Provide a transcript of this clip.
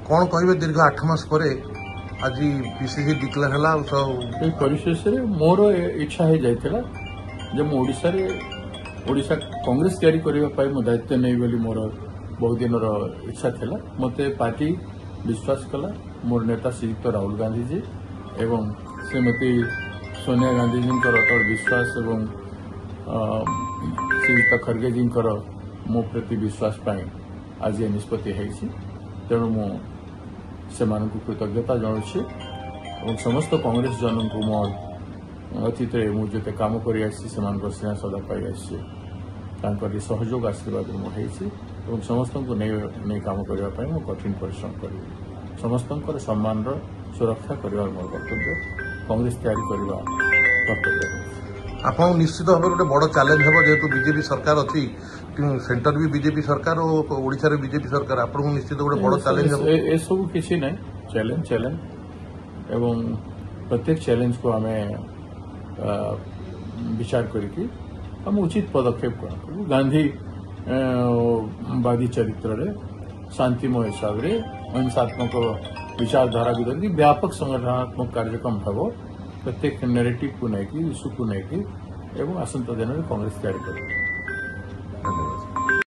कौन कहे दीर्घ 8 मास पर आज पीसीसी डिक्लेयर है परिशेष मोर इच्छा हो जाता जब ओडिशा कांग्रेस तैयारी करने मो दायित्व नहीं बोली मोर बहुत दिन इच्छा था मत पार्टी विश्वास कला मोर नेता श्रीयुक्त राहुल गांधी जी एवं श्रीमती सोनिया गांधी जी विश्वास एवं श्रीयुक्त खड़गे जी मो प्रति विश्वास पाई आज ये निष्पत्ति है तेणु मु से कृतज्ञता जनाऊँगी और समस्त कांग्रेस जन को मो अतीत मुझे काम कर स्नेह सदा पाई आसी सहयोग आशीर्वाद मुझे समस्त को नहीं काम करने मो कठिन परिश्रम करी समस्त सम्मान सुरक्षा करने मोर कर्तव्य कांग्रेस तैयारी करने कर्तव्य आप निश्चित भाव गोटे बड़ चैलेंज हम जेहेतु बीजेपी सरकार अच्छी सेंटर भी बीजेपी सरकार और ओडिशा रे बीजेपी सरकार आपको निश्चित गोटे बड़ चैलेंज हम ए सब किसी ना चैलेंज एवं प्रत्येक चैलेंज को आम विचार करके हम उचित पदक्षेप करूँ गांधीवादी चरित्र रे शांतिमय हिसाब से अहिंसात्मक विचारधारा को धरिकी व्यापक संगठनात्मक कार्यक्रम हम प्रत्येक नेरेटिव को लेकिन इश्यू को लेकिन आसंता दिन में कांग्रेस तैयारी कर